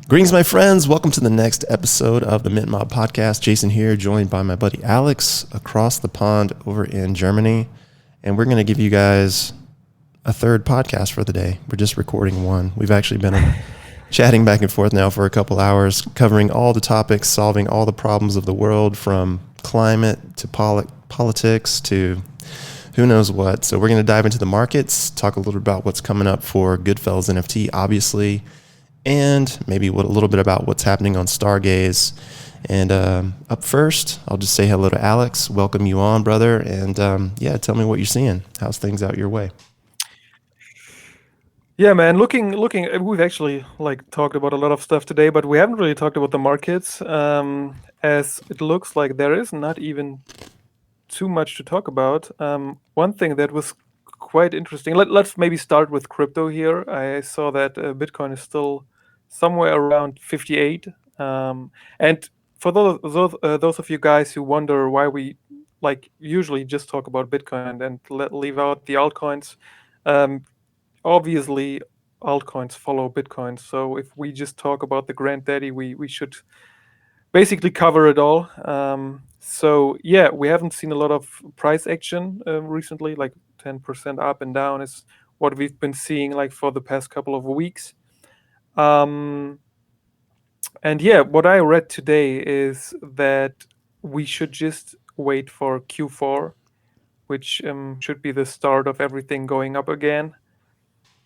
Greetings, my friends. Welcome to the next episode of the Mint Mob Podcast. Jason here, joined by my buddy Alex across the pond over in Germany. And we're going to give you guys a third podcast for the day. We're just recording one. We've actually been chatting back and forth now for a couple hours, covering all the topics, solving all the problems of the world, from climate to politics to who knows what. So we're going to dive into the markets, talk a little bit about what's coming up for Goodfellas NFT, obviously, and maybe a little bit about what's happening on Stargaze. And up first, I'll just say hello to Alex, welcome you on, brother, and tell me what you're seeing. How's things out your way? Yeah, man. Looking. We've actually talked about a lot of stuff today, but we haven't really talked about the markets. As it looks like there is not even too much to talk about. One thing that was quite interesting. Let's maybe start with crypto here. I saw that Bitcoin is still somewhere around 58. And for those of you guys who wonder why we usually just talk about Bitcoin and leave out the altcoins. Obviously altcoins follow Bitcoin. So if we just talk about the granddaddy, we should basically cover it all. So yeah, we haven't seen a lot of price action recently, like 10% up and down is what we've been seeing for the past couple of weeks. And yeah, what I read today is that we should just wait for Q4, which should be the start of everything going up again.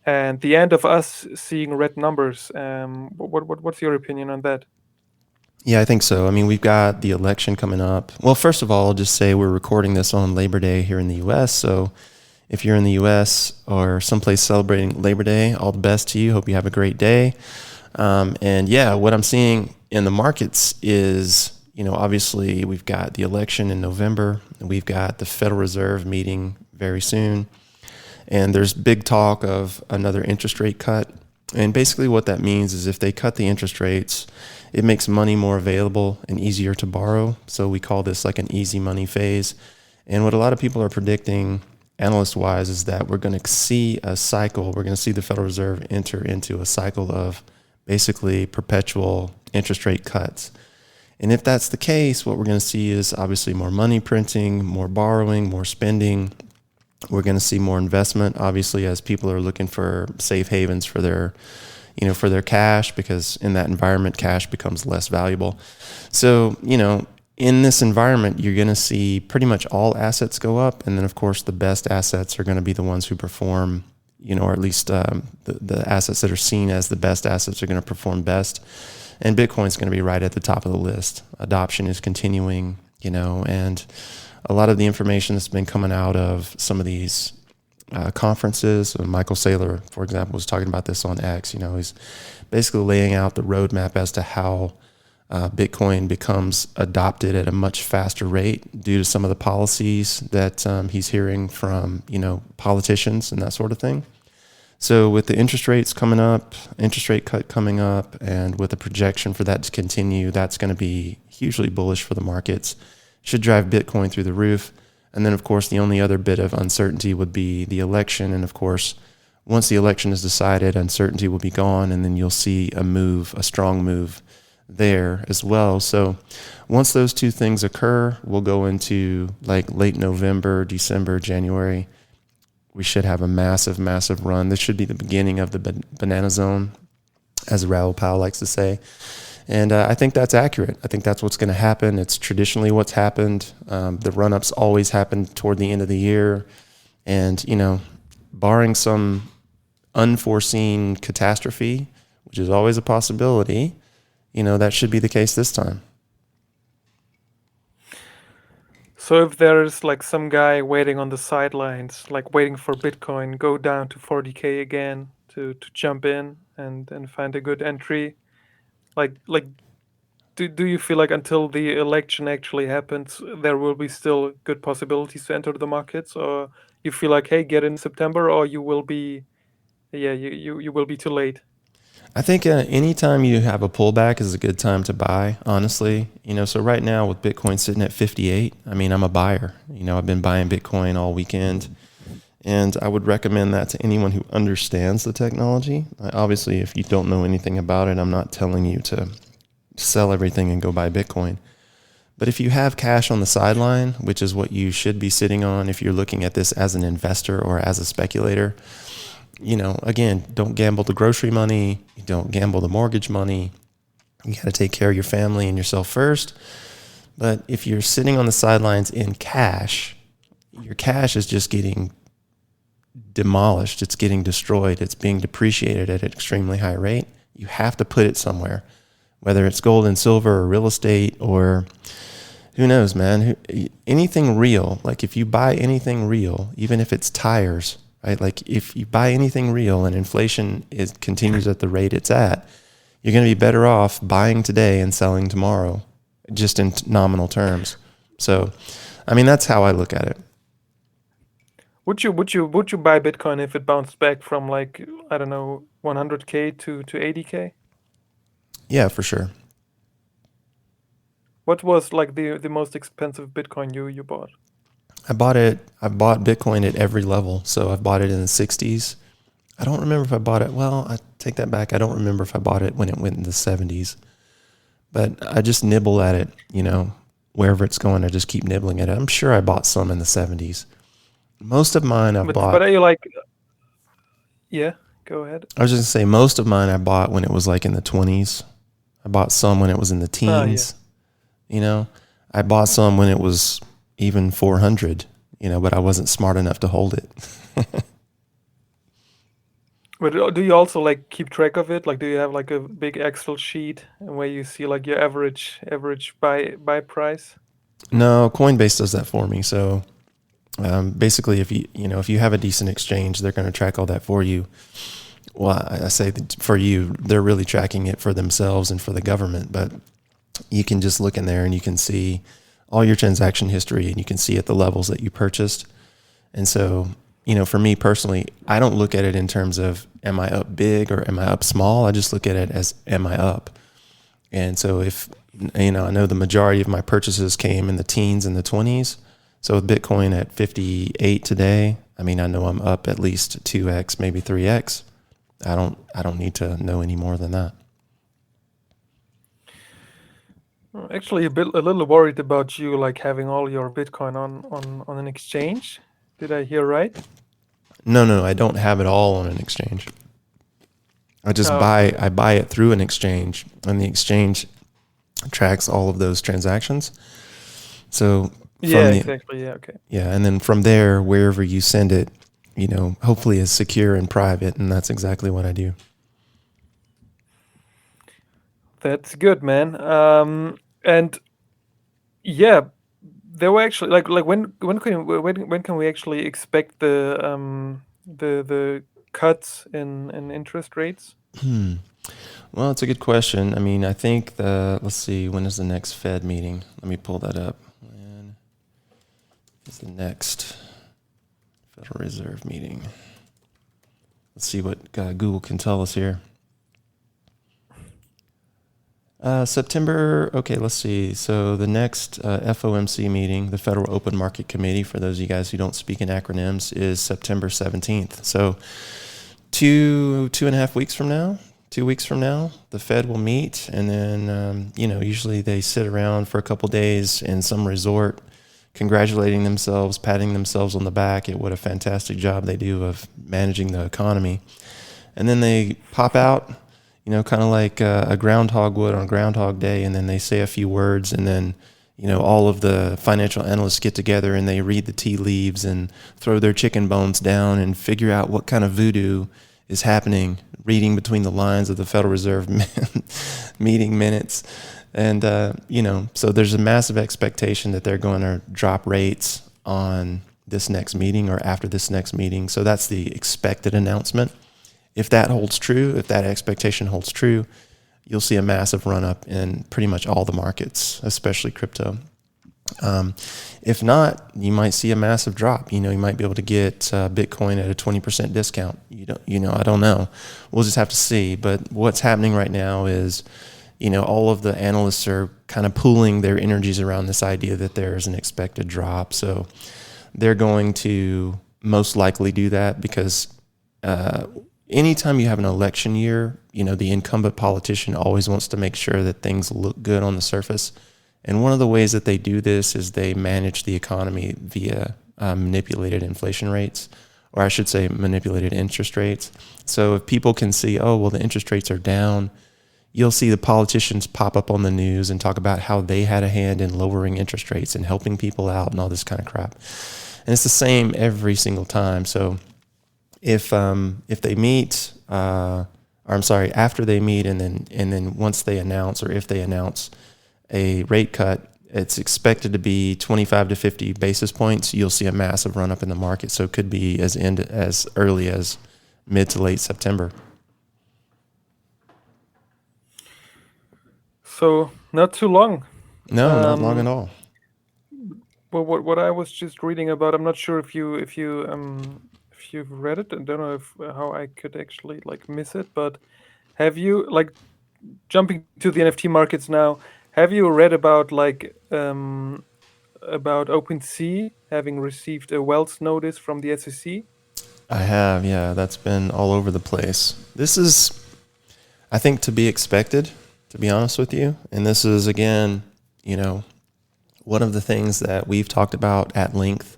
And the end of us seeing red numbers. What's your opinion on that? Yeah, I think so. I mean, we've got the election coming up. Well, first of all, I'll just say we're recording this on Labor Day here in the U.S., so if you're in the U.S. or someplace celebrating Labor Day, all the best to you. Hope you have a great day. And yeah, what I'm seeing in the markets is, obviously we've got the election in November, and we've got the Federal Reserve meeting very soon. And there's big talk of another interest rate cut. And basically what that means is if they cut the interest rates, it makes money more available and easier to borrow. So we call this like an easy money phase. And what a lot of people are predicting, analyst-wise, is that we're going to see a cycle. We're going to see the Federal Reserve enter into a cycle of basically perpetual interest rate cuts. And if that's the case, what we're going to see is obviously more money printing, more borrowing, more spending. We're going to see more investment, obviously, as people are looking for safe havens for their, for their cash, because in that environment, cash becomes less valuable. So, in this environment, you're going to see pretty much all assets go up. And then, of course, the best assets are going to be the ones who perform, or at least the assets that are seen as the best assets are going to perform best. And Bitcoin's going to be right at the top of the list. Adoption is continuing, and a lot of the information that's been coming out of some of these conferences. Michael Saylor, for example, was talking about this on X. He's basically laying out the roadmap as to how Bitcoin becomes adopted at a much faster rate due to some of the policies that he's hearing from, politicians and that sort of thing. So with the interest rates coming up, interest rate cut coming up, and with a projection for that to continue, that's going to be hugely bullish for the markets. Should drive Bitcoin through the roof. And then, of course, the only other bit of uncertainty would be the election. And, of course, once the election is decided, uncertainty will be gone, and then you'll see a strong move there as well. So once those two things occur, we'll go into late November, December, January. We should have a massive, massive run. This should be the beginning of the banana zone, as Raoul Pal likes to say. And I think that's accurate. I think that's what's going to happen. It's traditionally what's happened. The run-ups always happen toward the end of the year. And, barring some unforeseen catastrophe, which is always a possibility, that should be the case this time. So if there's some guy waiting on the sidelines, waiting for Bitcoin, go down to 40K again to jump in and find a good entry, do you feel like until the election actually happens, there will be still good possibilities to enter the markets, or you feel like, hey, get in September, or you will be, you will be too late? I think anytime you have a pullback is a good time to buy, honestly. So right now with Bitcoin sitting at 58, I mean, I'm a buyer. I've been buying Bitcoin all weekend. And I would recommend that to anyone who understands the technology. Obviously, if you don't know anything about it, I'm not telling you to sell everything and go buy Bitcoin. But if you have cash on the sideline, which is what you should be sitting on if you're looking at this as an investor or as a speculator, again, don't gamble the grocery money. You don't gamble the mortgage money. You got to take care of your family and yourself first. But if you're sitting on the sidelines in cash, your cash is just getting demolished. It's getting destroyed. It's being depreciated at an extremely high rate. You have to put it somewhere, whether it's gold and silver or real estate or who knows, man, anything real. Like if you buy anything real, even if it's tires, right? Like if you buy anything real and inflation continues at the rate it's at, you're going to be better off buying today and selling tomorrow, just in nominal terms. So, I mean, that's how I look at it. Would you buy Bitcoin if it bounced back from like, I don't know, 100K to 80K? Yeah, for sure. What was like the most expensive Bitcoin you bought? I bought Bitcoin at every level. So I've bought it in the 60s. I don't remember if I bought it. Well, I take that back. I don't remember if I bought it when it went in the 70s. But I just nibble at it, wherever it's going, I just keep nibbling at it. I'm sure I bought some in the 70s. Most of mine I've bought. But are you like, yeah, go ahead. I was just going to say, most of mine I bought when it was like in the 20s. I bought some when it was in the teens. I bought some when it was even 400, but I wasn't smart enough to hold it. But do you also like keep track of it? Like, do you have like a big Excel sheet where you see like your average buy price? No, Coinbase does that for me. So basically, if you have a decent exchange, they're going to track all that for you. Well, I say that for you, they're really tracking it for themselves and for the government, but you can just look in there and you can see all your transaction history and you can see at the levels that you purchased. And so, for me personally, I don't look at it in terms of, am I up big or am I up small? I just look at it as, am I up? And so if, I know the majority of my purchases came in the teens and the 20s. So with Bitcoin at 58 today, I know I'm up at least 2x, maybe 3x. I don't need to know any more than that. Actually, a little worried about you like having all your Bitcoin on an exchange. Did I hear right? No, I don't have it all on an exchange. I just I buy it through an exchange, and the exchange tracks all of those transactions. So exactly. Yeah, okay. Yeah, and then from there, wherever you send it, hopefully is secure and private, and that's exactly what I do. That's good, man. And yeah, there were actually like when can we actually expect the cuts in interest rates? Well, it's a good question. I think let's see, when is the next Fed meeting? Let me pull that up. When is the next Federal Reserve meeting? Let's see what Google can tell us here. September, okay, let's see. So the next FOMC meeting, the Federal Open Market Committee, for those of you guys who don't speak in acronyms, is September 17th. So 2.5 weeks from now, 2 weeks from now, the Fed will meet, and then, usually they sit around for a couple days in some resort, congratulating themselves, patting themselves on the back at what a fantastic job they do of managing the economy. And then they pop out, kind of like a groundhog would on Groundhog Day, and then they say a few words, and then, all of the financial analysts get together and they read the tea leaves and throw their chicken bones down and figure out what kind of voodoo is happening, reading between the lines of the Federal Reserve meeting minutes. And, so there's a massive expectation that they're going to drop rates on this next meeting or after this next meeting. So that's the expected announcement. If that holds true, if that expectation holds true, you'll see a massive run up in pretty much all the markets, especially crypto. If not, you might see a massive drop. You might be able to get Bitcoin at a 20% discount. I don't know. We'll just have to see. But what's happening right now is, all of the analysts are kind of pooling their energies around this idea that there is an expected drop. So they're going to most likely do that because anytime you have an election year, the incumbent politician always wants to make sure that things look good on the surface. And one of the ways that they do this is they manage the economy via manipulated inflation rates, or I should say manipulated interest rates. So if people can see, oh, well, the interest rates are down, you'll see the politicians pop up on the news and talk about how they had a hand in lowering interest rates and helping people out and all this kind of crap. And it's the same every single time. So if they meet, or I'm sorry, after they meet, and then once they announce, or if they announce a rate cut, it's expected to be 25 to 50 basis points. You'll see a massive run up in the market. So it could be as early as mid to late September. So not too long. No, not long at Um, all. well, what I was just reading about, I'm not sure if you've read it. I don't know if how I could actually like miss it, but have you like jumping to the NFT markets now? Have you read about OpenSea having received a Wells notice from the SEC? I have, yeah. That's been all over the place. This is, I think, to be expected, to be honest with you. And this is, again, one of the things that we've talked about at length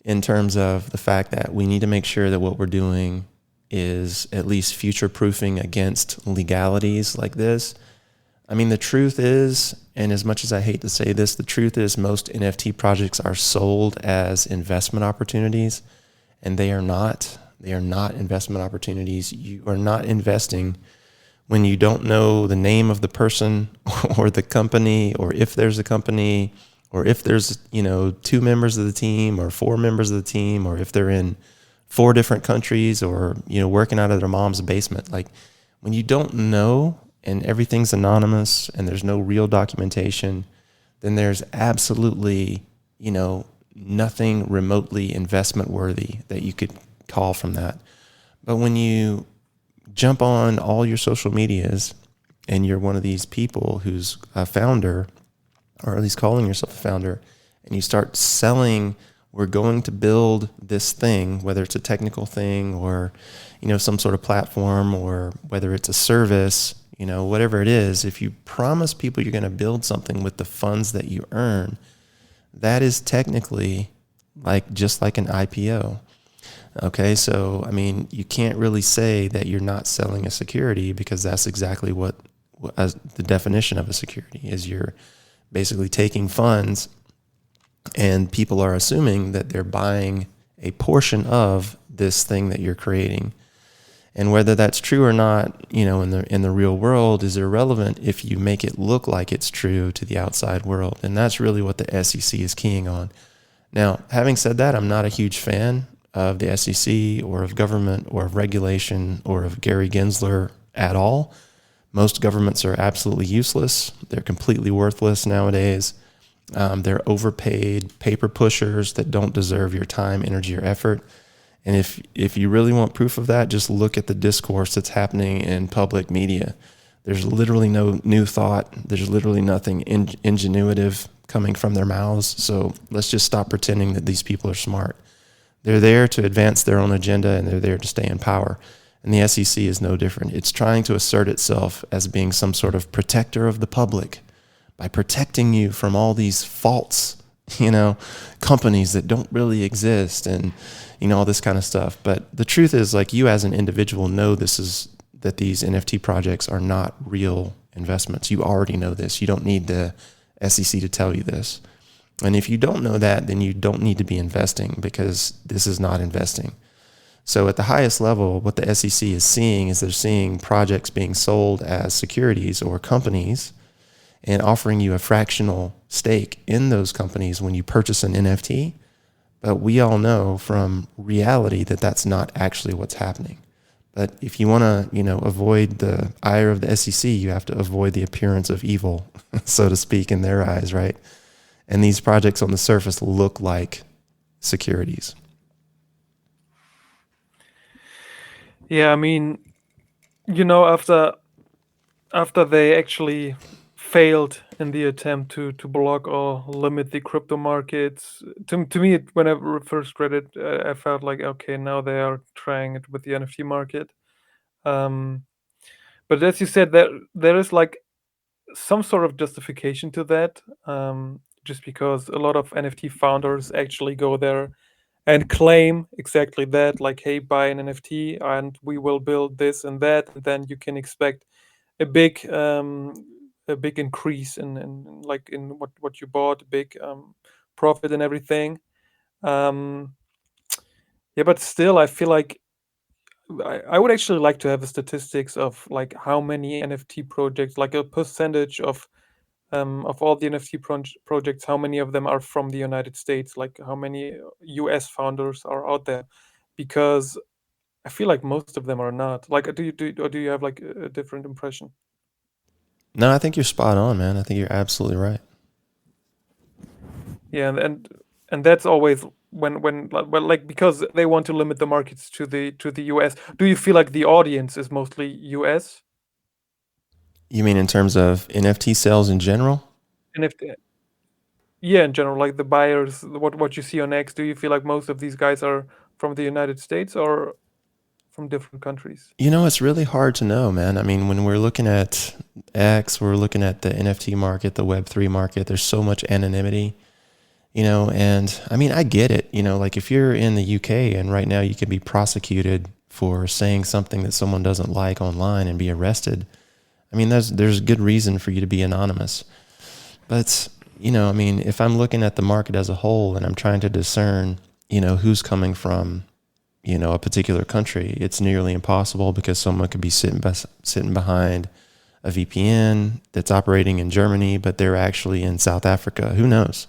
in terms of the fact that we need to make sure that what we're doing is at least future proofing against legalities like this. I mean, the truth is, and as much as I hate to say this, the truth is most NFT projects are sold as investment opportunities, and they are not. They are not investment opportunities. You are not investing when you don't know the name of the person or the company, or if there's a company, or if there's, two members of the team or four members of the team, or if they're in four different countries, or, working out of their mom's basement. Like, when you don't know and everything's anonymous and there's no real documentation, then there's absolutely, nothing remotely investment worthy that you could call from that. But when you jump on all your social medias and you're one of these people who's a founder, or at least calling yourself a founder, and you start selling, we're going to build this thing, whether it's a technical thing or, some sort of platform, or whether it's a service, whatever it is, if you promise people you're going to build something with the funds that you earn, that is technically just like an IPO. Okay, so I mean, you can't really say that you're not selling a security, because that's exactly what as the definition of a security is. You're basically taking funds, and people are assuming that they're buying a portion of this thing that you're creating. And whether that's true or not, in the real world is irrelevant if you make it look like it's true to the outside world. And that's really what the SEC is keying on. Now, having said that, I'm not a huge fan of the SEC or of government or of regulation or of Gary Gensler at all. Most governments are absolutely useless. They're completely worthless nowadays. They're overpaid paper pushers that don't deserve your time, energy, or effort. And if you really want proof of that, just look at the discourse that's happening in public media. There's literally no new thought. There's literally nothing ingenuitive coming from their mouths. So let's just stop pretending that these people are smart. They're there to advance their own agenda, and they're there to stay in power. And the SEC is no different. It's trying to assert itself as being some sort of protector of the public by protecting you from all these false, companies that don't really exist, and, all this kind of stuff. But the truth is, you as an individual know that these NFT projects are not real investments. You already know this. You don't need the SEC to tell you this. And if you don't know that, then you don't need to be investing, because this is not investing. So at the highest level, what the SEC is seeing is they're seeing projects being sold as securities or companies, and offering you a fractional stake in those companies when you purchase an NFT. But we all know from reality that that's not actually what's happening. But if you want to, avoid the ire of the SEC, you have to avoid the appearance of evil, so to speak, in their eyes, right? And these projects on the surface look like securities. Yeah, I mean, after they actually failed in the attempt to block or limit the crypto markets. To me, when I first read it, I felt like, okay, now they are trying it with the NFT market. Um, but as you said, there is like some sort of justification to that, just because a lot of NFT founders actually go there and claim exactly that, like, hey, buy an NFT and we will build this and that, and then you can expect a big a big increase in like in what you bought, a big profit and everything. Um, yeah, but still, I feel like I would actually like to have the statistics of like how many NFT projects, like a percentage of all the NFT projects, how many of them are from the United States? Like how many US founders are out there? Because I feel like most of them are not. Like, or do you have like a different impression? No, I think you're spot on, man. I think you're absolutely right. Yeah, and that's always when well, like because they want to limit the markets to the US. Do you feel like the audience is mostly US? You mean in terms of NFT sales in general? And if yeah, in general, like the buyers, what you see on X, do you feel like most of these guys are from the United States or from different countries? You know, it's really hard to know, man. I mean, when we're looking at X, we're looking at the NFT market, the Web3 market, there's so much anonymity, and I mean, I get it. Like if you're in the UK and right now you can be prosecuted for saying something that someone doesn't like online and be arrested. I mean, there's good reason for you to be anonymous. But, I mean, if I'm looking at the market as a whole and I'm trying to discern, who's coming from, a particular country, it's nearly impossible because someone could be sitting behind a VPN that's operating in Germany, but they're actually in South Africa. Who knows?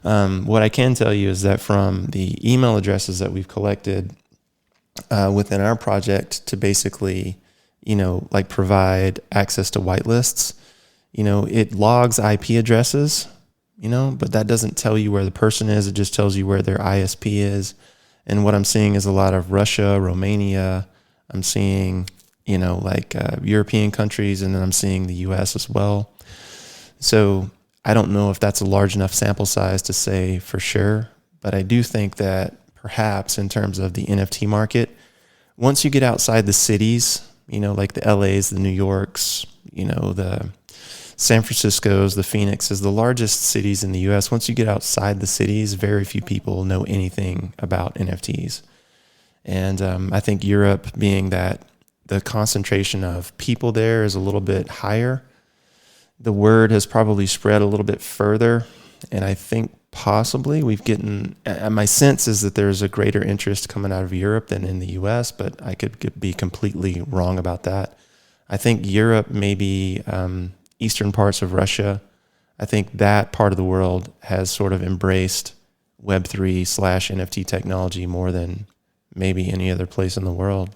What I can tell you is that from the email addresses that we've collected within our project to basically, like provide access to whitelists, it logs IP addresses, but that doesn't tell you where the person is. It just tells you where their ISP is. And what I'm seeing is a lot of Russia, Romania. I'm seeing, like European countries, and then I'm seeing the US as well. So I don't know if that's a large enough sample size to say for sure, but I do think that perhaps in terms of the NFT market, once you get outside the cities, like the LAs, the New Yorks, the San Francisco's, the Phoenixes, the largest cities in the US, once you get outside the cities, very few people know anything about NFTs. And I think Europe, being that the concentration of people there is a little bit higher, the word has probably spread a little bit further. And I think possibly my sense is that there's a greater interest coming out of Europe than in the US, but I could be completely wrong about that. I think Europe, maybe eastern parts of Russia, I think that part of the world has sort of embraced Web3/NFT technology more than maybe any other place in the world.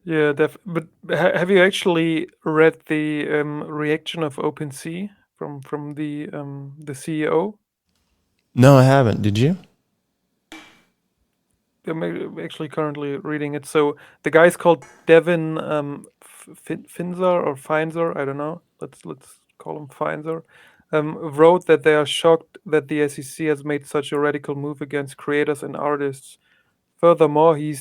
Yeah, but have you actually read the reaction of OpenSea from the CEO? No, I haven't. Did you? Actually currently reading it. So the guy's called Devin Finzer or Feinzer, I don't know. Let's call him Feinzer. Wrote that they are shocked that the SEC has made such a radical move against creators and artists. Furthermore, he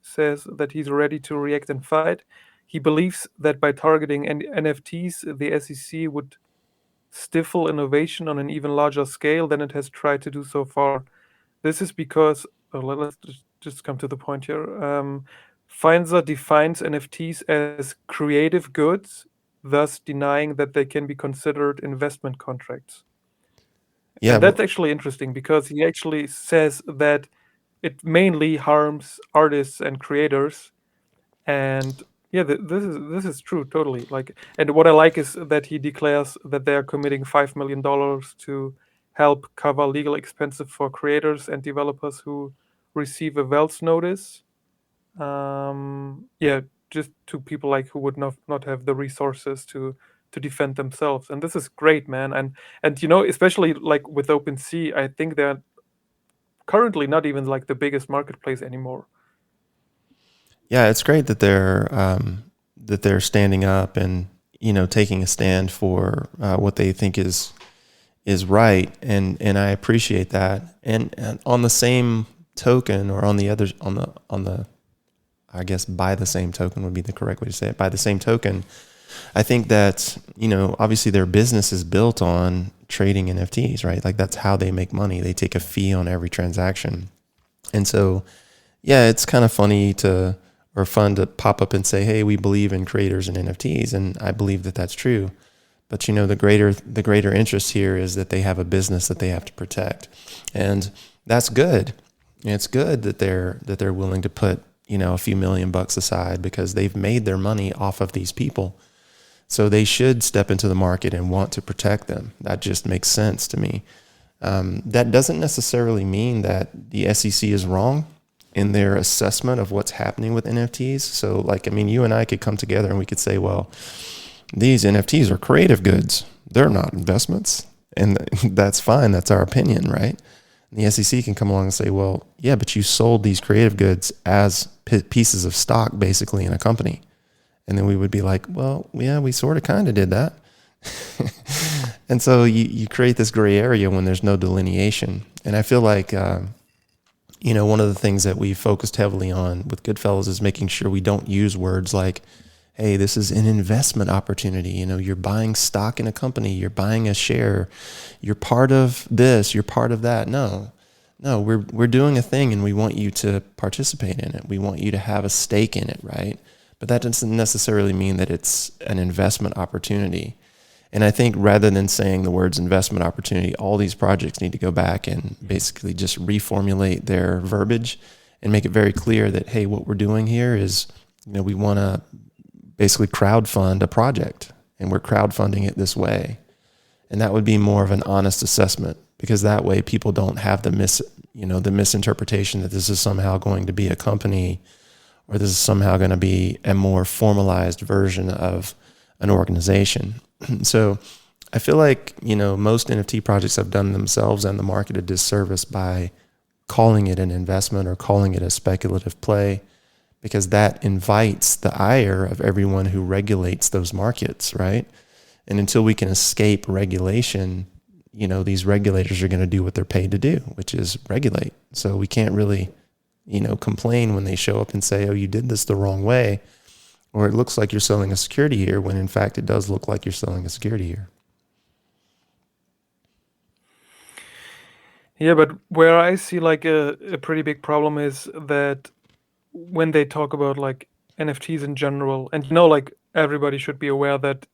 says that he's ready to react and fight. He believes that by targeting NFTs, the SEC would stifle innovation on an even larger scale than it has tried to do so far. This is because, let's just come to the point here. Feinzer defines NFTs as creative goods, thus denying that they can be considered investment contracts. Yeah, And well, that's actually interesting because he actually says that it mainly harms artists and creators. And yeah, this is true totally. Like, and what I like is that he declares that they are committing $5 million to help cover legal expenses for creators and developers who receive a Wells notice. Yeah, just to people like who would not have the resources to defend themselves. And this is great, man. And especially like with OpenSea, I think they're currently not even like the biggest marketplace anymore. yeah, it's great that they're that they're standing up and, taking a stand for what they think is right, and I appreciate that. And on the same token, or on the other, on the I guess by the same token would be the correct way to say it. By the same token, I think that, obviously their business is built on trading NFTs, right? Like that's how they make money. They take a fee on every transaction. And so, yeah, it's kind of fun to pop up and say, hey, we believe in creators and NFTs. And I believe that that's true. But the greater interest here is that they have a business that they have to protect. And that's good. And it's good that they're willing to put, a few $1,000,000 aside, because they've made their money off of these people. So they should step into the market and want to protect them. That just makes sense to me. That doesn't necessarily mean that the SEC is wrong in their assessment of what's happening with NFTs. So you and I could come together and we could say, well, these NFTs are creative goods. They're not investments. And that's fine. That's our opinion, right? And the SEC can come along and say, well, yeah, but you sold these creative goods as pieces of stock basically in a company. And then we would be like, well, yeah, we sort of kind of did that. And so you create this gray area when there's no delineation. And I feel like, one of the things that we focused heavily on with Goodfellas is making sure we don't use words like, hey, this is an investment opportunity. You're buying stock in a company, you're buying a share, you're part of this, you're part of that. No, we're doing a thing and we want you to participate in it. We want you to have a stake in it, right? But that doesn't necessarily mean that it's an investment opportunity. And I think rather than saying the words investment opportunity, all these projects need to go back and basically just reformulate their verbiage and make it very clear that, hey, what we're doing here is, we want to basically crowdfund a project, and we're crowdfunding it this way. And that would be more of an honest assessment, because that way people don't have the misinterpretation that this is somehow going to be a company, or this is somehow going to be a more formalized version of an organization. So I feel like, most NFT projects have done themselves and the market a disservice by calling it an investment or calling it a speculative play, because that invites the ire of everyone who regulates those markets, right? And until we can escape regulation, these regulators are going to do what they're paid to do, which is regulate. So we can't really, complain when they show up and say, oh, you did this the wrong way, or it looks like you're selling a security here, when in fact it does look like you're selling a security here. Yeah, but where I see like a pretty big problem is that when they talk about like NFTs in general, and like everybody should be aware that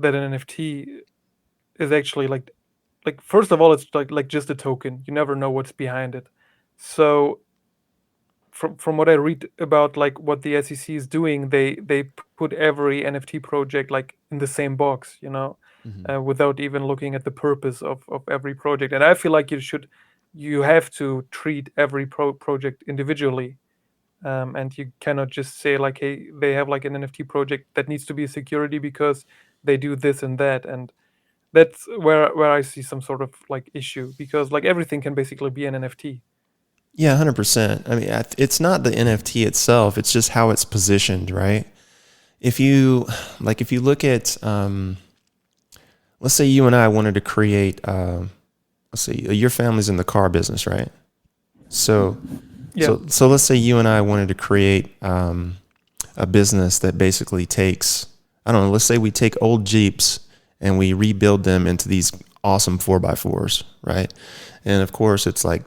an NFT is actually like first of all, it's like just a token. You never know what's behind it. So from what I read about like what the SEC is doing, they put every NFT project like in the same box, without even looking at the purpose of every project. And I feel like you have to treat every project individually, and you cannot just say like, hey, they have like an NFT project that needs to be a security because they do this and that, and that's where I see some sort of like issue, because like everything can basically be an NFT. Yeah, 100%. I mean, it's not the NFT itself, it's just how it's positioned, right? If you look at, let's say you and I wanted to create, let's see, your family's in the car business, right? So, Yeah. so let's say you and I wanted to create a business that basically takes, I don't know, let's say we take old Jeeps and we rebuild them into these awesome 4x4s, right? And of course, it's like,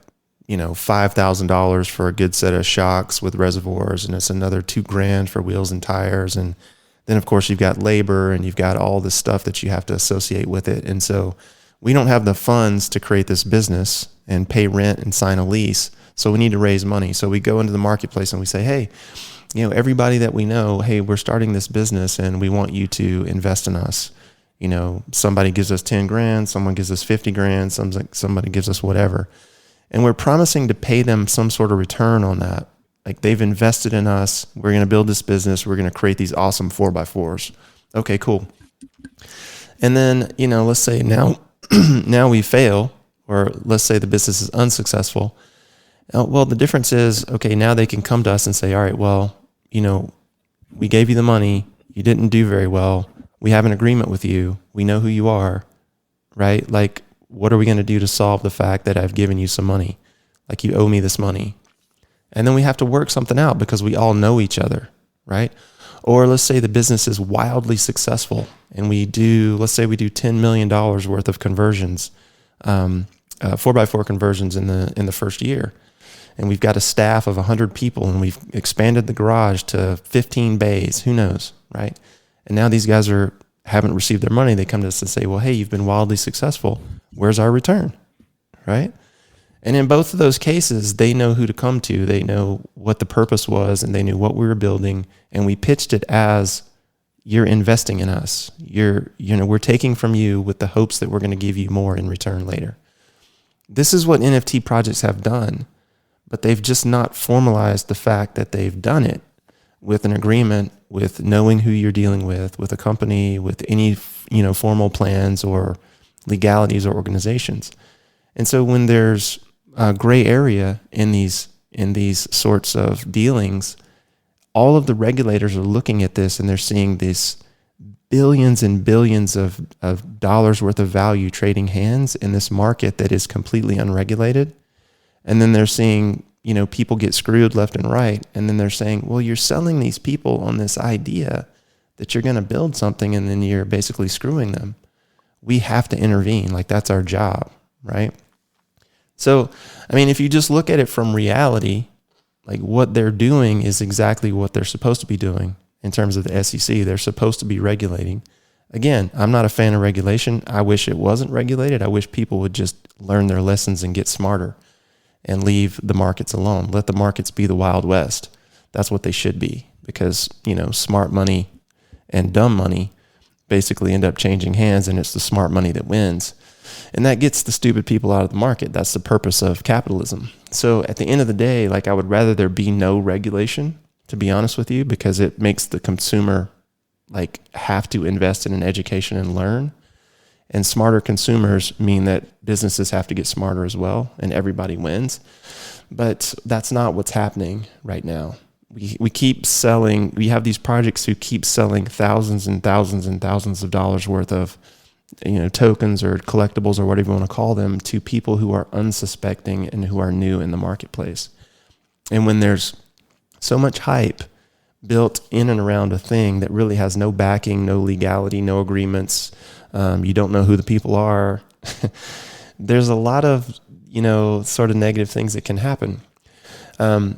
$5,000 for a good set of shocks with reservoirs, and it's another $2,000 for wheels and tires. And then of course you've got labor and you've got all this stuff that you have to associate with it. And so we don't have the funds to create this business and pay rent and sign a lease. So we need to raise money. So we go into the marketplace and we say, hey, everybody that we know, hey, we're starting this business and we want you to invest in us. Somebody gives us 10 grand, someone gives us 50 grand, somebody gives us whatever. And we're promising to pay them some sort of return on that. Like they've invested in us. We're going to build this business. We're going to create these awesome 4x4s. Okay, cool. And then, let's say now, now we fail, or let's say the business is unsuccessful. Well, the difference is, okay, now they can come to us and say, all right, well, we gave you the money. You didn't do very well. We have an agreement with you. We know who you are, right? Like, what are we going to do to solve the fact that I've given you some money? Like, you owe me this money. And then we have to work something out because we all know each other, right? Or let's say the business is wildly successful and let's say we do $10 million worth of conversions, 4x4 conversions in the first year. And we've got a staff of 100 people and we've expanded the garage to 15 bays, who knows, right? And now these guys haven't received their money. They come to us and say, well, hey, you've been wildly successful. Where's our return, right? And in both of those cases, they know who to come to. They know what the purpose was and they knew what we were building. And we pitched it as, you're investing in us. We're taking from you with the hopes that we're going to give you more in return later. This is what NFT projects have done, but they've just not formalized the fact that they've done it with an agreement, with knowing who you're dealing with a company, with any, formal plans or legalities or organizations. And so when there's a gray area in these sorts of dealings, all of the regulators are looking at this and they're seeing this billions and billions of dollars worth of value trading hands in this market that is completely unregulated. And then they're seeing, people get screwed left and right. And then they're saying, well, you're selling these people on this idea that you're going to build something and then you're basically screwing them. We have to intervene. Like, that's our job, right? So, if you just look at it from reality, like, what they're doing is exactly what they're supposed to be doing in terms of the SEC. They're supposed to be regulating. Again, I'm not a fan of regulation. I wish it wasn't regulated. I wish people would just learn their lessons and get smarter and leave the markets alone. Let the markets be the Wild West. That's what they should be, because, smart money and dumb money basically end up changing hands, and it's the smart money that wins. And that gets the stupid people out of the market. That's the purpose of capitalism. So at the end of the day, like, I would rather there be no regulation, to be honest with you, because it makes the consumer like have to invest in an education and learn. And smarter consumers mean that businesses have to get smarter as well, and everybody wins. But that's not what's happening right now. We keep selling, we have these projects who keep selling thousands and thousands and thousands of dollars worth of tokens or collectibles or whatever you want to call them to people who are unsuspecting and who are new in the marketplace. And when there's so much hype built in and around a thing that really has no backing, no legality, no agreements, you don't know who the people are, there's a lot of, sort of negative things that can happen.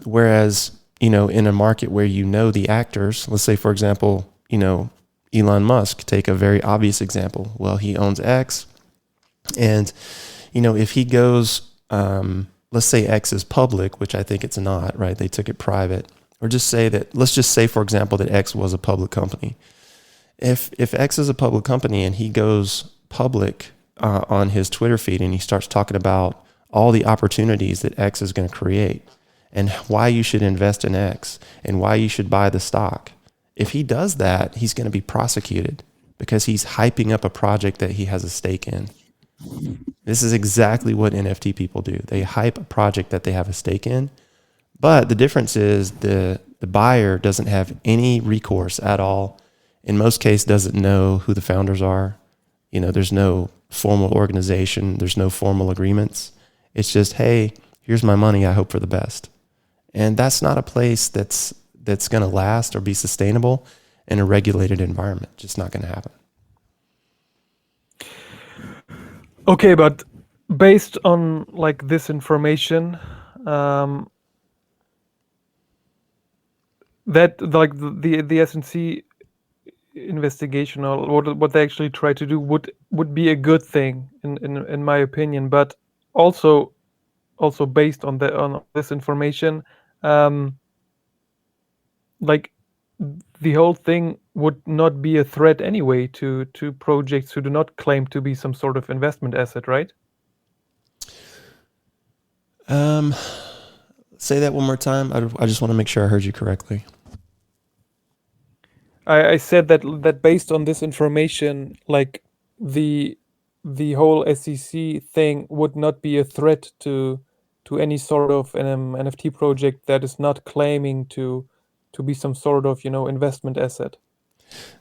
Whereas, in a market where the actors, let's say, for example, Elon Musk, take a very obvious example. Well, he owns X. And, if he goes, let's say X is public, which I think it's not, right? They took it private. Or let's just say, for example, that X was a public company. If X is a public company and he goes public on his Twitter feed and he starts talking about all the opportunities that X is going to create and why you should invest in X and why you should buy the stock, if he does that, he's going to be prosecuted because he's hyping up a project that he has a stake in. This is exactly what NFT people do. They hype a project that they have a stake in, but the difference is the buyer doesn't have any recourse at all. In most cases, doesn't know who the founders are. There's no formal organization. There's no formal agreements. It's just, hey, here's my money. I hope for the best. And that's not a place that's going to last or be sustainable in a regulated environment. Just not going to happen. Okay, but based on like this information, that like the SNC investigation or what they actually try to do would be a good thing in my opinion, but also based on this information, like the whole thing would not be a threat anyway to projects who do not claim to be some sort of investment asset, right? Say that one more time. I just want to make sure I heard you correctly. I said that based on this information, like the whole SEC thing would not be a threat to any sort of NFT project that is not claiming to be some sort of investment asset.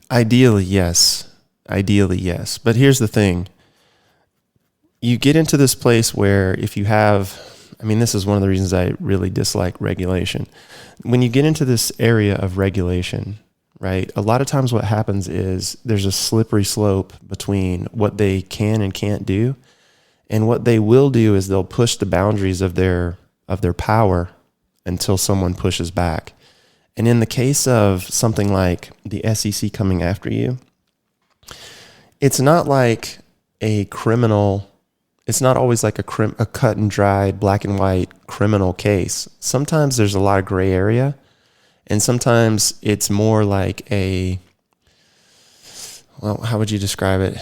Ideally, yes. Ideally, yes. But here's the thing. You get into this place where if you have, I mean, this is one of the reasons I really dislike regulation. When you get into this area of regulation, right, a lot of times what happens is there's a slippery slope between what they can and can't do. And what they will do is they'll push the boundaries of their power until someone pushes back. And in the case of something like the SEC coming after you, it's not like a criminal, it's not always like a cut and dried, black and white criminal case. Sometimes there's a lot of gray area, and sometimes it's more like well, how would you describe it?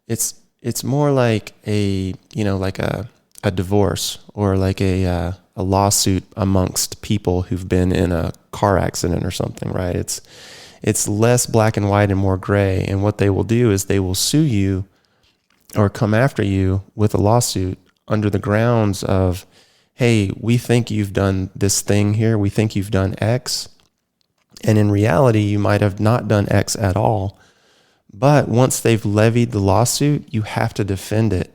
It's more like like a divorce or like a lawsuit amongst people who've been in a car accident or something, right? It's less black and white and more gray. And what they will do is they will sue you or come after you with a lawsuit under the grounds of, hey, we think you've done this thing here. We think you've done X. And in reality, you might have not done X at all. But once they've levied the lawsuit, you have to defend it.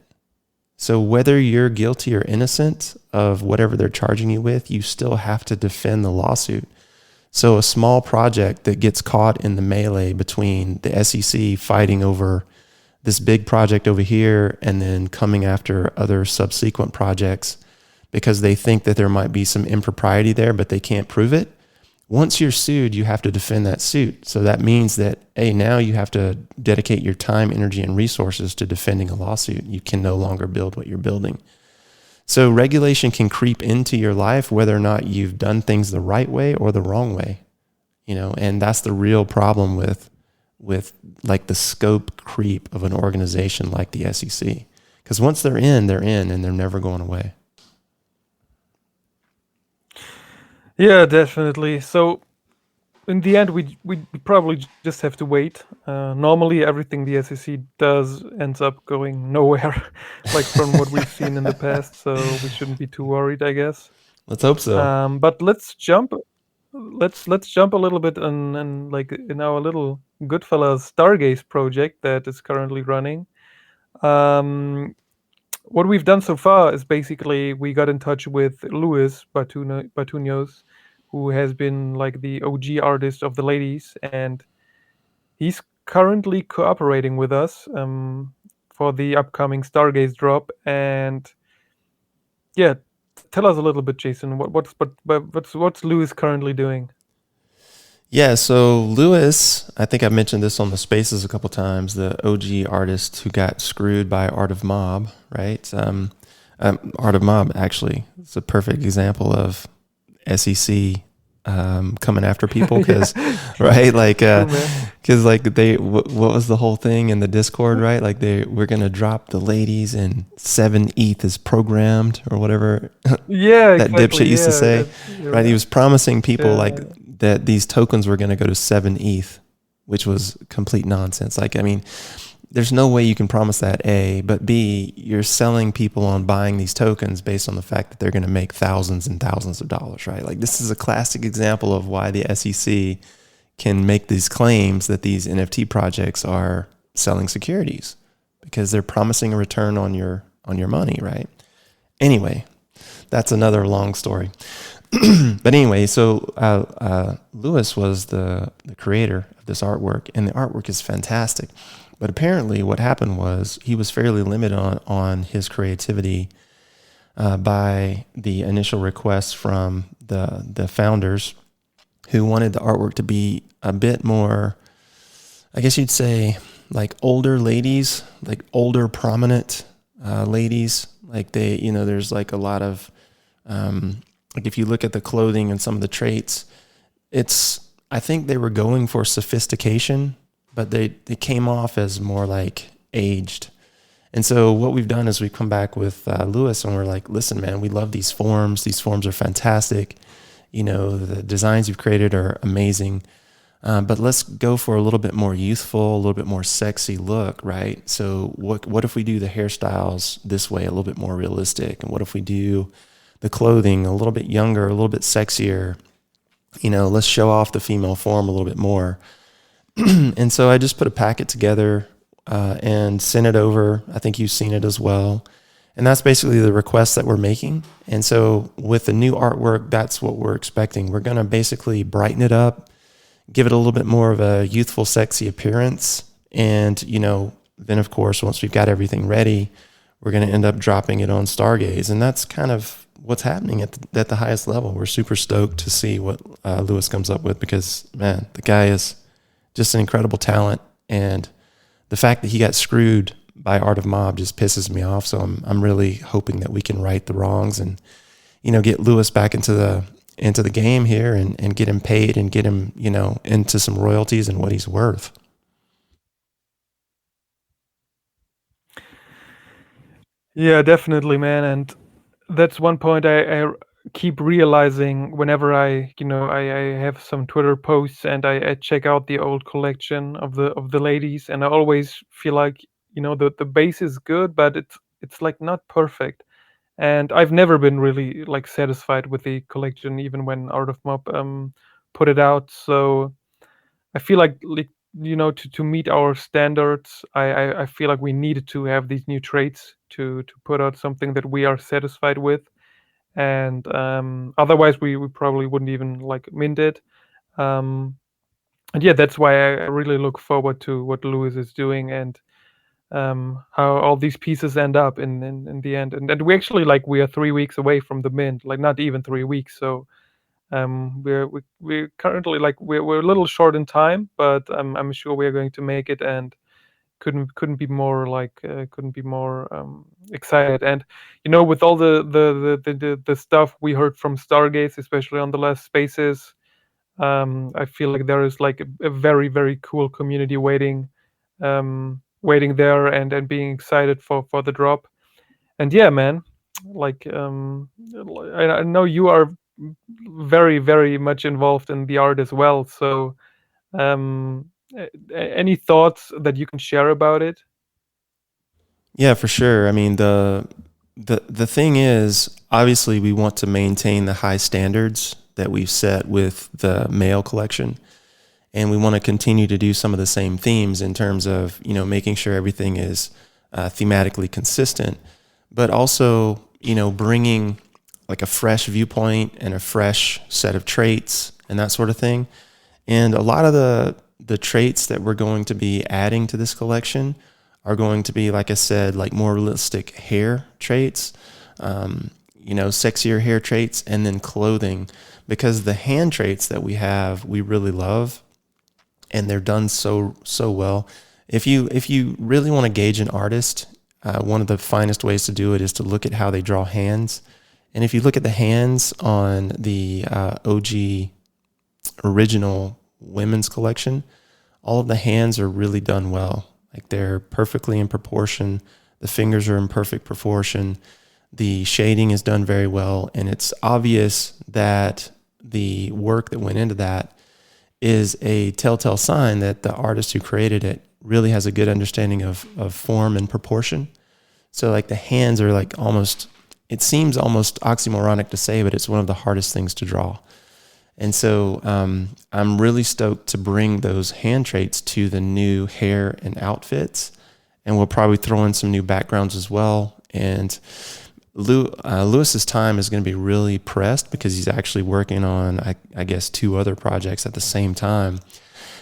So whether you're guilty or innocent of whatever they're charging you with, you still have to defend the lawsuit. So a small project that gets caught in the melee between the SEC fighting over this big project over here and then coming after other subsequent projects because they think that there might be some impropriety there, but they can't prove it. Once you're sued, you have to defend that suit. So that means that, hey, now you have to dedicate your time, energy, and resources to defending a lawsuit. You can no longer build what you're building. So regulation can creep into your life whether or not you've done things the right way or the wrong way, and that's the real problem with like the scope creep of an organization like the SEC. Because once they're in, and they're never going away. Yeah, definitely. So in the end, we probably just have to wait. Normally, everything the SEC does ends up going nowhere, like from what we've seen in the past. So we shouldn't be too worried, I guess. Let's hope so. But let's jump. Let's jump a little bit and like in our little Goodfellas Stargaze project that is currently running. Um, what we've done so far is basically we got in touch with Luis Batunos, who has been like the OG artist of the ladies, and he's currently cooperating with us for the upcoming Stargaze drop. And yeah, tell us a little bit, Jason. What's Luis currently doing? Yeah, so Lewis, I think I've mentioned this on the spaces a couple times, the OG artist who got screwed by Art of Mob, right? Art of Mob, actually, it's a perfect example of SEC coming after people because, right? Like, because like what was the whole thing in the Discord, right? Like we're going to drop the ladies and 7 ETH is programmed or whatever Yeah, that exactly. dipshit used to say, You're right? He was promising people like Yeah. that these tokens were going to go to 7 ETH, which was complete nonsense. Like, I mean, there's no way you can promise that, A, but B, you're selling people on buying these tokens based on the fact that they're going to make thousands and thousands of dollars, right? Like, this is a classic example of why the SEC can make these claims that these NFT projects are selling securities because they're promising a return on your money, right? Anyway, that's another long story. But anyway, so Lewis was the creator of this artwork, and the artwork is fantastic. But apparently what happened was he was fairly limited on his creativity by the initial requests from the founders who wanted the artwork to be a bit more, I guess you'd say, like older ladies, like older prominent ladies. Like there's like a lot of, like if you look at the clothing and some of the traits, I think they were going for sophistication, but they came off as more like aged. And so what we've done is we've come back with Lewis and we're like, listen, man, we love these forms. These forms are fantastic. The designs you've created are amazing. But let's go for a little bit more youthful, a little bit more sexy look, right? So what if we do the hairstyles this way, a little bit more realistic? And what if we do the clothing a little bit younger, a little bit sexier? Let's show off the female form a little bit more. And so I just put a packet together and sent it over. I think you've seen it as well. And that's basically the request that we're making. And so with the new artwork, that's what we're expecting. We're going to basically brighten it up, give it a little bit more of a youthful, sexy appearance. And, then of course, once we've got everything ready, we're going to end up dropping it on Stargaze. And that's kind of what's happening at the highest level. We're super stoked to see what Lewis comes up with because, man, the guy is just an incredible talent. And the fact that he got screwed by Art of Mob just pisses me off. So I'm really hoping that we can right the wrongs and, get Lewis back into the game here and get him paid and get him, into some royalties and what he's worth. Yeah, definitely, man. And that's one point I keep realizing whenever I have some Twitter posts and I check out the old collection of the ladies, and I always feel like the base is good, but it's like not perfect. And I've never been really like satisfied with the collection, even when Art of Mob put it out. So I feel like to meet our standards, I feel like we needed to have these new traits to put out something that we are satisfied with, and otherwise we probably wouldn't even like mint it. Um, and yeah, that's why I really look forward to what Lewis is doing and how all these pieces end up in the end. And we actually like we are 3 weeks away from the mint, like not even 3 weeks. So we're currently like we're a little short in time, but I'm sure we're going to make it, and couldn't be more like couldn't be more excited. And with all the stuff we heard from Stargaze, especially on the last spaces, I feel like there is like a very very cool community waiting there and being excited for the drop. And yeah, man, like I know you are very very much involved in the art as well. So any thoughts that you can share about it? Yeah, for sure. I mean, the thing is, obviously, we want to maintain the high standards that we've set with the male collection, and we want to continue to do some of the same themes in terms of making sure everything is thematically consistent, but also bringing like a fresh viewpoint and a fresh set of traits and that sort of thing. And a lot of the traits that we're going to be adding to this collection are going to be, like I said, like more realistic hair traits, sexier hair traits, and then clothing, because the hand traits that we have, we really love, and they're done so well. If you really want to gauge an artist, one of the finest ways to do it is to look at how they draw hands. And if you look at the hands on the OG original women's collection, all of the hands are really done well. Like they're perfectly in proportion. The fingers are in perfect proportion. The shading is done very well. And it's obvious that the work that went into that is a telltale sign that the artist who created it really has a good understanding of form and proportion. So like the hands are like almost, it seems almost oxymoronic to say, but it's one of the hardest things to draw. And so I'm really stoked to bring those hand traits to the new hair and outfits. And we'll probably throw in some new backgrounds as well. And Lewis's time is going to be really pressed because he's actually working on, I guess, 2 other projects at the same time.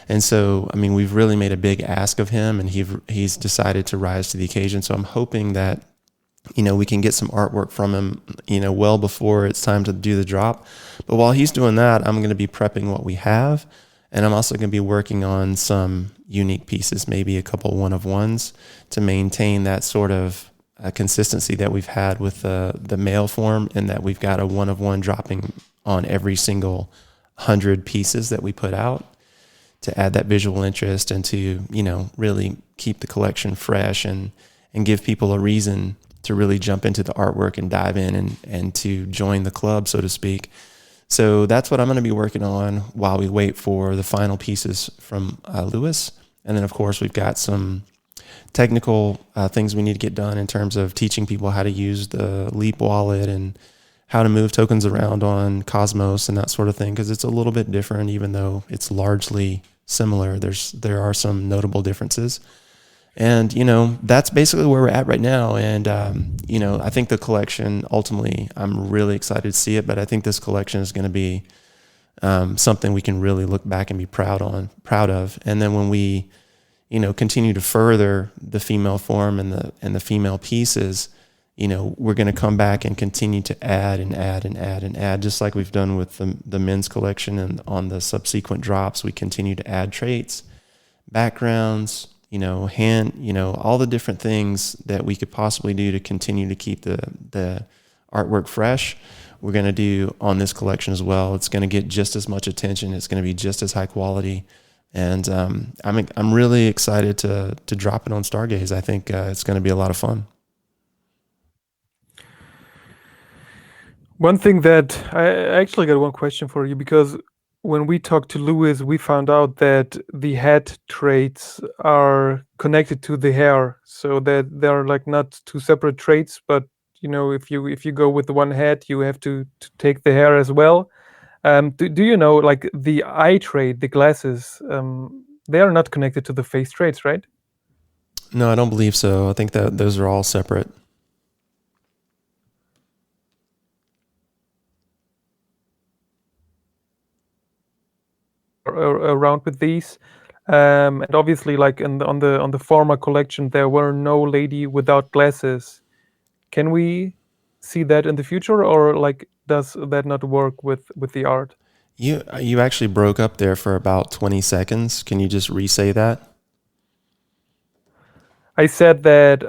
And so, I mean, we've really made a big ask of him, and he's decided to rise to the occasion. So I'm hoping that we can get some artwork from him, well before it's time to do the drop. But while he's doing that, I'm going to be prepping what we have. And I'm also going to be working on some unique pieces, maybe a couple one-of-ones to maintain that sort of consistency that we've had with the male form, and that we've got a one-of-one dropping on every single 100 pieces that we put out to add that visual interest and to, really keep the collection fresh and give people a reason to really jump into the artwork and dive in and to join the club, so to speak. So that's what I'm going to be working on while we wait for the final pieces from Lewis. And then, of course, we've got some technical things we need to get done in terms of teaching people how to use the Leap wallet and how to move tokens around on Cosmos and that sort of thing, because it's a little bit different, even though it's largely similar. There are some notable differences, and that's basically where we're at right now. And I think the collection ultimately, I'm really excited to see it. But I think this collection is going to be something we can really look back and be proud of. And then when we continue to further the female form and the female pieces, we're going to come back and continue to add and add and add and add, just like we've done with the men's collection. And on the subsequent drops, we continue to add traits, backgrounds, all the different things that we could possibly do to continue to keep the artwork fresh. We're going to do on this collection as well. It's going to get just as much attention. It's going to be just as high quality. And I'm really excited to drop it on Stargaze. I think it's going to be a lot of fun. One thing that I actually got one question for you, because when we talked to Lewis, we found out that the head traits are connected to the hair, so that they're like not two separate traits, but if you go with the one head, you have to take the hair as well. Do you know, like, the eye trait, the glasses, they are not connected to the face traits, right? No, I don't believe so. I think that those are all separate. Around with these, and obviously, like on the former collection, there were no lady without glasses. Can we see that in the future, or like does that not work with the art? You actually broke up there for about 20 seconds. Can you just re-say that? I said that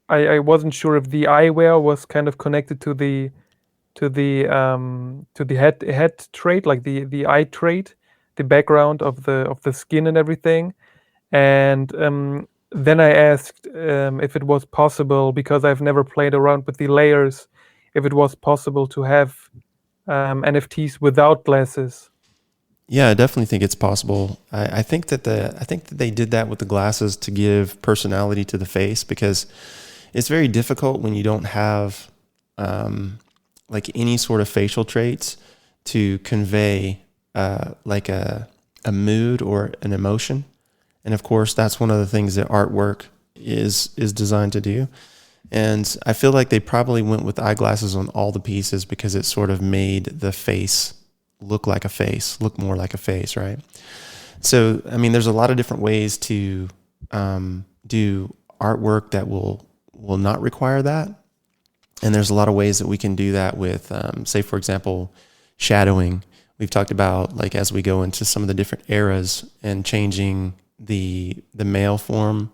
I wasn't sure if the eyewear was kind of connected to the head trait, like the eye trait, the background of the skin and everything. And then I asked if it was possible, because I've never played around with the layers, if it was possible to have NFTs without glasses. Yeah, I definitely think it's possible. I think that they did that with the glasses to give personality to the face, because it's very difficult when you don't have like any sort of facial traits to convey like a mood or an emotion. And of course, that's one of the things that artwork is designed to do. And I feel like they probably went with eyeglasses on all the pieces because it sort of made the face look like a face, look more like a face, right? So, I mean, there's a lot of different ways to do artwork that will not require that. And there's a lot of ways that we can do that with, say, for example, shadowing. We've talked about, like, as we go into some of the different eras and changing the male form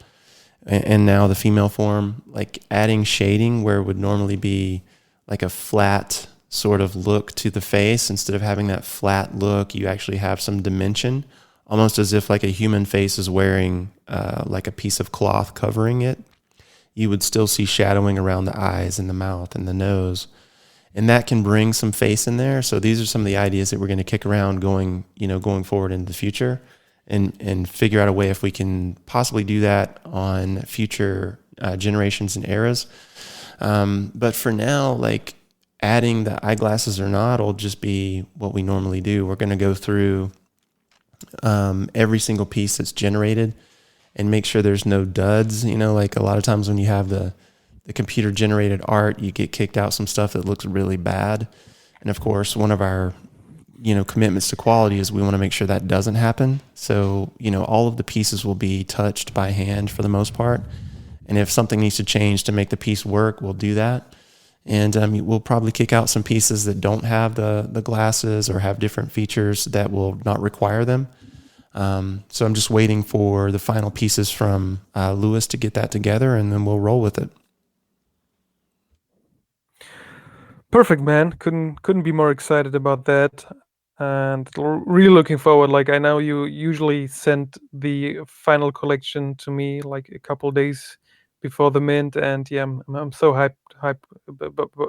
and now the female form, like adding shading where it would normally be like a flat sort of look to the face. Instead of having that flat look, you actually have some dimension, almost as if like a human face is wearing like a piece of cloth covering it. You would still see shadowing around the eyes and the mouth and the nose. And that can bring some face in there. So these are some of the ideas that we're going to kick around going forward into the future, and figure out a way if we can possibly do that on future generations and eras. But for now, like, adding the eyeglasses or not will just be what we normally do. We're going to go through every single piece that's generated and make sure there's no duds. Like a lot of times when you have the computer generated art, you get kicked out some stuff that looks really bad. And of course, one of our commitments to quality is we want to make sure that doesn't happen. So, all of the pieces will be touched by hand for the most part. And if something needs to change to make the piece work, we'll do that. And we'll probably kick out some pieces that don't have the glasses or have different features that will not require them. So I'm just waiting for the final pieces from Lewis to get that together, and then we'll roll with it. Perfect, man. Couldn't be more excited about that, and really looking forward. Like, I know you usually send the final collection to me like a couple days before the mint, and yeah, I'm so hyped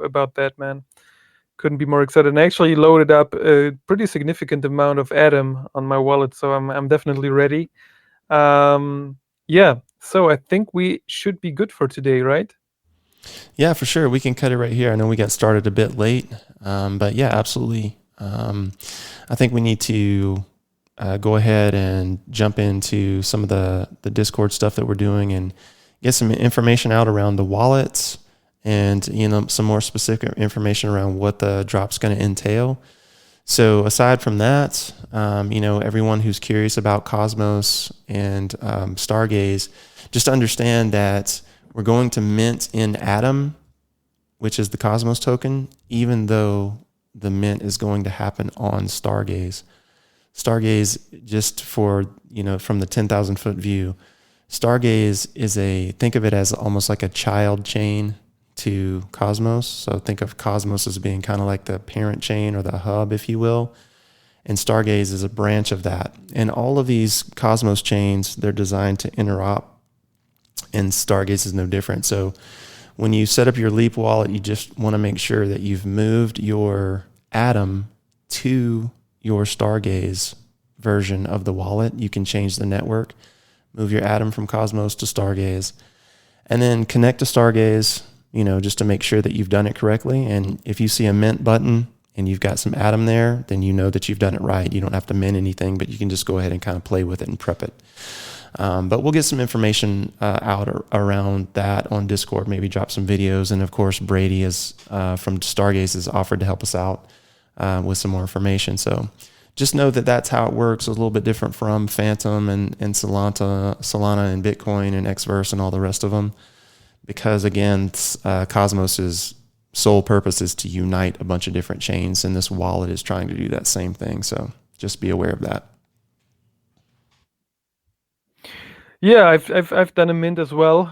about that, man. Couldn't be more excited. And I actually loaded up a pretty significant amount of Atom on my wallet, so I'm definitely ready. Yeah, so I think we should be good for today, right? Yeah, for sure. We can cut it right here. I know we got started a bit late, but yeah, absolutely. I think we need to go ahead and jump into some of the Discord stuff that we're doing and get some information out around the wallets and, some more specific information around what the drop's going to entail. So aside from that, everyone who's curious about Cosmos and Stargaze, just understand that we're going to mint in Atom, which is the Cosmos token, even though the mint is going to happen on Stargaze. Stargaze, just for, from the 10,000 foot view, Stargaze think of it as almost like a child chain to Cosmos. So think of Cosmos as being kind of like the parent chain or the hub, if you will. And Stargaze is a branch of that. And all of these Cosmos chains, they're designed to interop, and Stargaze is no different. So when you set up your Leap wallet, you just want to make sure that you've moved your Atom to your Stargaze version of the wallet. You can change the network, move your Atom from Cosmos to Stargaze, and then connect to Stargaze, just to make sure that you've done it correctly. And if you see a mint button and you've got some Atom there, then you know that you've done it right. You don't have to mint anything, but you can just go ahead and kind of play with it and prep it. But we'll get some information out around that on Discord, maybe drop some videos. And of course, Brady from Stargaze has offered to help us out with some more information. So just know that that's how it works. It's a little bit different from Phantom and Solana and Bitcoin and Xverse and all the rest of them. Because again, Cosmos's sole purpose is to unite a bunch of different chains, and this wallet is trying to do that same thing. So just be aware of that. Yeah, I've done a mint as well.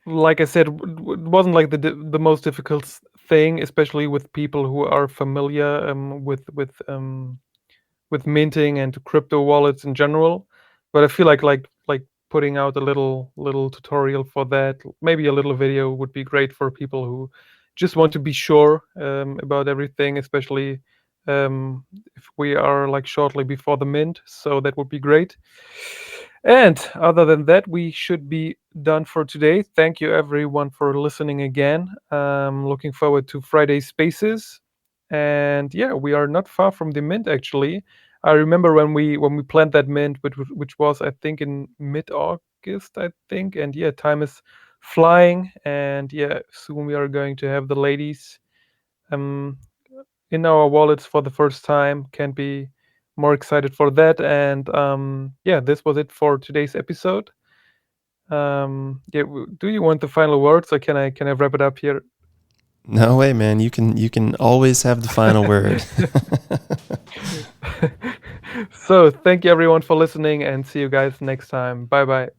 Like I said, it wasn't like the most difficult thing, especially with people who are familiar with minting and crypto wallets in general. But I feel like putting out a little tutorial for that, maybe a little video, would be great for people who just want to be sure about everything, especially if we are like shortly before the mint. So that would be great. And other than that, we should be done for today. Thank you everyone for listening again. Looking forward to Friday Spaces. And yeah, we are not far from the mint actually. I remember when we planned that mint, which was I think in mid-August, I think. And yeah, time is flying. And yeah, soon we are going to have the ladies in our wallets for the first time. Can't be more excited for that. And yeah, this was it for today's episode. Yeah, do you want the final words, or can I wrap it up here? No way, man. You can always have the final word. So thank you everyone for listening, and see you guys next time. Bye bye.